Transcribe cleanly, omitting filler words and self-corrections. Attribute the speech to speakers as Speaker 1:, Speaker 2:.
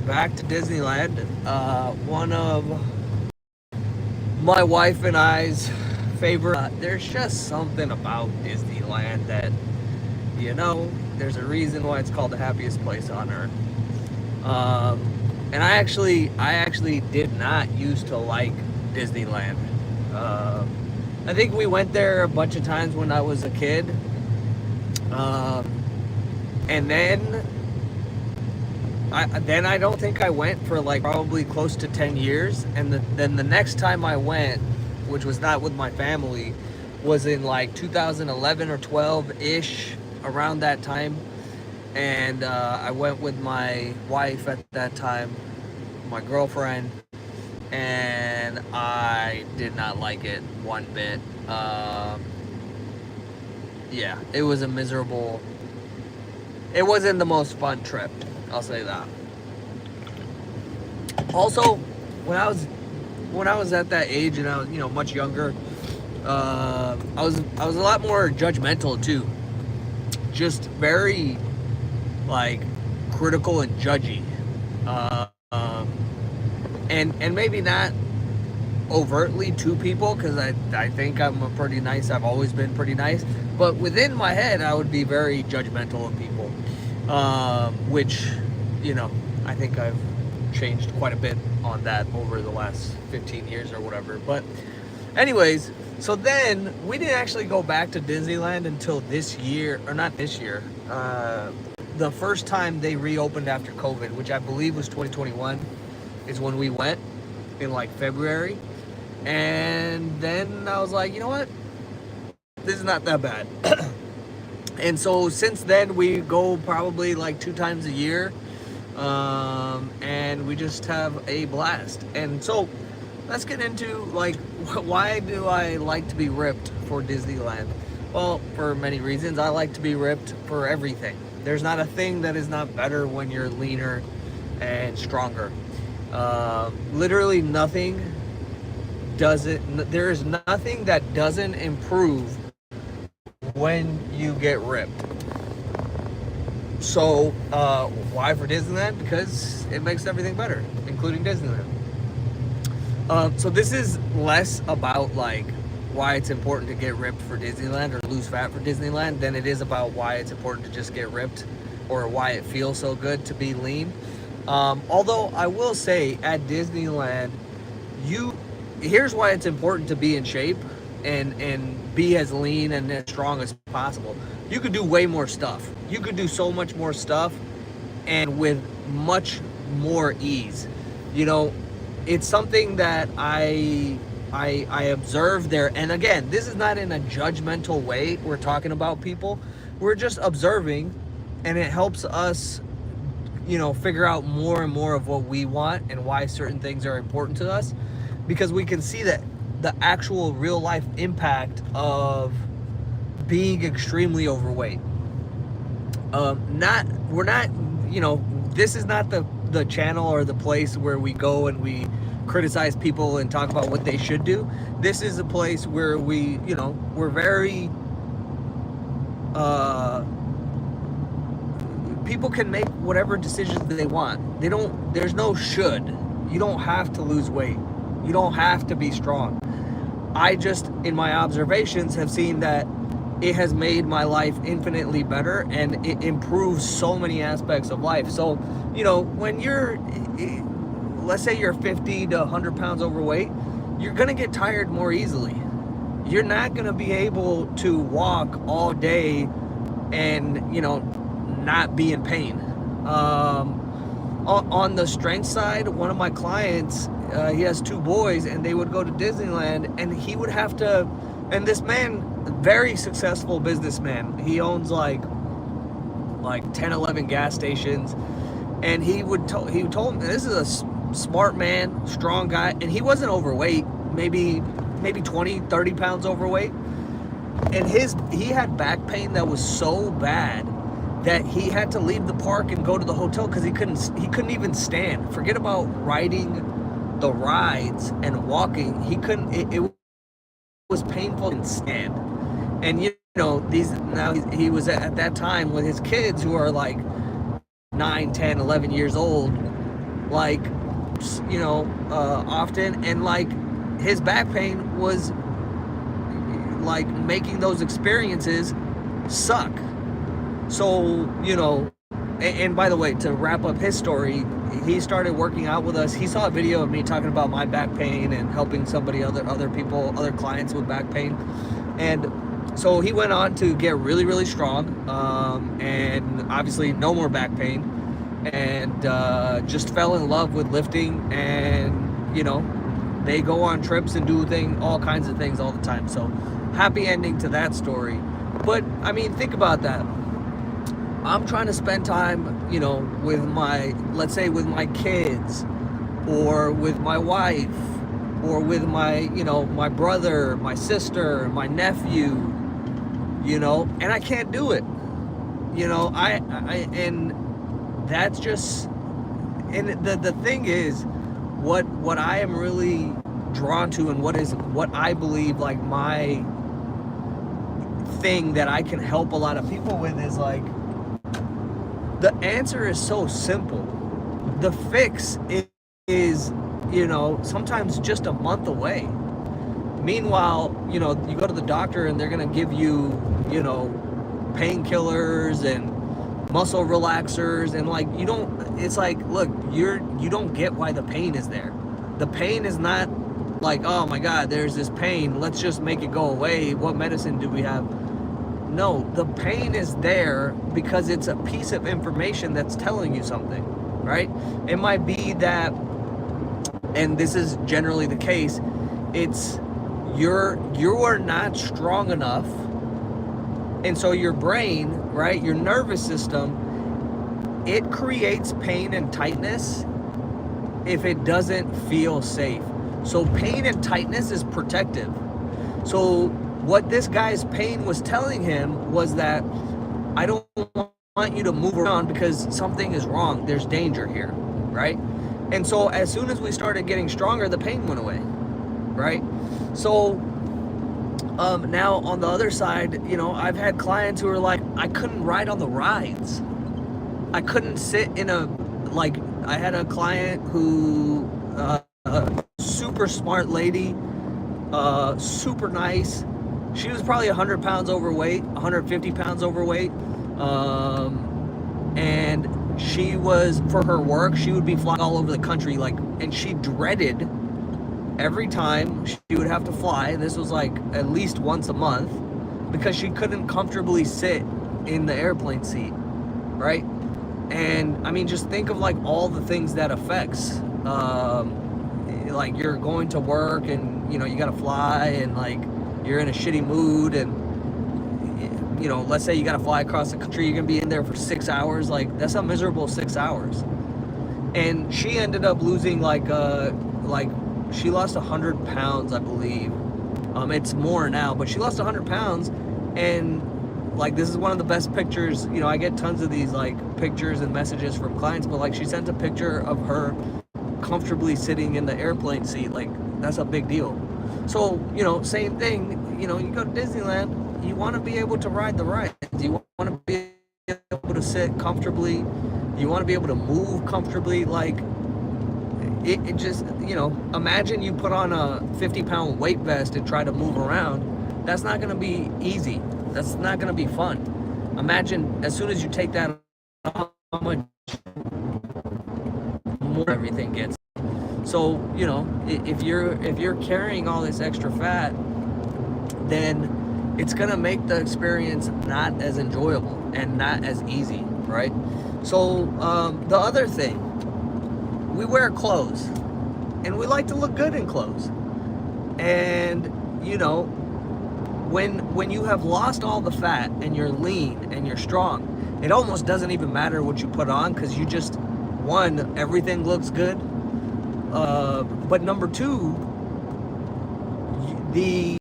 Speaker 1: back to Disneyland. One of my wife and I's favorite. There's just something about Disneyland that, there's a reason why it's called the happiest place on earth. Um, and I actually did not used to like Disneyland. Um, I think we went there a bunch of times when I was a kid. Um, and then I don't think I went for like probably close to 10 years. And then the next time I went, which was not with my family, was in like 2011 or 12 ish, around that time. And I went with my wife at that time, my girlfriend, and I did not like it one bit. Yeah, it was a miserable. It wasn't the most fun trip. I'll say that. Also, when I was at that age and I was much younger, I was a lot more judgmental too. Just very like critical and judgy, uh, um, and maybe not overtly to people, because I think I'm a pretty nice. I've always been pretty nice, but within my head, I would be very judgmental of people, which I think I've changed quite a bit on that over the last 15 years or whatever. But anyways, so then we didn't actually go back to Disneyland until this year, or not this year. The first time they reopened after COVID, which I believe was 2021, is when we went in like February. And then I was like, you know what? This is not that bad. And so since then, we go probably like 2 times a year. And we just have a blast. And so let's get into like, why do I like to be ripped for Disneyland? Well, for many reasons. I like to be ripped for everything. There's not a thing that is not better when you're leaner and stronger. Literally nothing there is nothing that doesn't improve when you get ripped. So, why for Disneyland? Because it makes everything better, including Disneyland. So this is less about like why it's important to get ripped for Disneyland or lose fat for Disneyland than it is about why it's important to just get ripped, or why it feels so good to be lean. Although I will say at Disneyland, here's why it's important to be in shape and be as lean and as strong as possible. You could do way more stuff. You could do so much more stuff, and with much more ease. It's something that I observe there. And again, this is not in a judgmental way. We're talking about people. We're just observing, and it helps us, figure out more and more of what we want and why certain things are important to us, because we can see that the actual real life impact of being extremely overweight. This is not the channel or the place where we go and we criticize people and talk about what they should do. This is a place where we're very, people can make whatever decisions they want. There's no should. You don't have to lose weight. You don't have to be strong. I just, in my observations, have seen that it has made my life infinitely better, and it improves so many aspects of life. So, when let's say you're 50 to 100 pounds overweight, you're going to get tired more easily. You're not going to be able to walk all day and, not be in pain. On the strength side, one of my clients, he has 2 boys, and they would go to Disneyland, and he would have to, and this man, very successful businessman, he owns like 10, 11 gas stations, and he told me, this is a smart man, strong guy, and he wasn't overweight, maybe 20, 30 pounds overweight, and he had back pain that was so bad that he had to leave the park and go to the hotel because he couldn't even stand. Forget about riding the rides and walking. He couldn't. It was painful to stand. And he was at that time with his kids who are like 9, 10, 11 years old. like, often, and like his back pain was like making those experiences suck. So, and by the way, to wrap up his story, he started working out with us. He saw a video of me talking about my back pain and helping other people, other clients with back pain. And so he went on to get really, really strong, and obviously no more back pain, and just fell in love with lifting. And, they go on trips and do all kinds of things all the time. So happy ending to that story. But I mean, think about that. I'm trying to spend time, with let's say with my kids, or with my wife, or with my brother, my sister, my nephew, and I can't do it. And that's just, and the thing is, what I am really drawn to, and what I believe, like, my thing that I can help a lot of people with is, like, the answer is so simple. The fix is, sometimes just a month away. Meanwhile, you go to the doctor and they're gonna give you, painkillers and muscle relaxers, and like, it's like, look, you don't get why the pain is there. The pain is not like, oh my God, there's this pain, let's just make it go away. What medicine do we have? No, the pain is there because it's a piece of information that's telling you something, right? It might be that, and this is generally the case, it's you're not strong enough, and so your brain, right, your nervous system, it creates pain and tightness if it doesn't feel safe. So pain and tightness is protective. So what this guy's pain was telling him was that, I don't want you to move around because something is wrong. There's danger here, right? And so as soon as we started getting stronger, the pain went away, right? So now on the other side, I've had clients who are like, I couldn't ride on the rides. I couldn't sit in I had a client who, super smart lady, super nice. She was probably 100 pounds overweight, 150 pounds overweight. And she was, for her work, she would be flying all over the country, and she dreaded every time she would have to fly. And this was like at least once a month, because she couldn't comfortably sit in the airplane seat, right? And I mean, just think of like all the things that affects, like you're going to work and, you gotta fly, and like, you're in a shitty mood, and let's say you got to fly across the country, you're gonna be in there for 6 hours. Like, that's a miserable 6 hours. And she ended up losing she lost 100 pounds, I believe. It's more now, but she lost 100 pounds. And like, this is one of the best pictures. I get tons of these like pictures and messages from clients, but like, she sent a picture of her comfortably sitting in the airplane seat. Like, that's a big deal. So, same thing, you go to Disneyland, you want to be able to ride the rides. You want to be able to sit comfortably. You want to be able to move comfortably. Like, it just, imagine you put on a 50-pound weight vest and try to move around. That's not going to be easy. That's not going to be fun. Imagine as soon as you take that off, how much more everything gets. So, if you're carrying all this extra fat, then it's gonna make the experience not as enjoyable and not as easy, right? So the other thing, we wear clothes, and we like to look good in clothes. And when you have lost all the fat and you're lean and you're strong, it almost doesn't even matter what you put on, because you just, one, everything looks good. But number two, the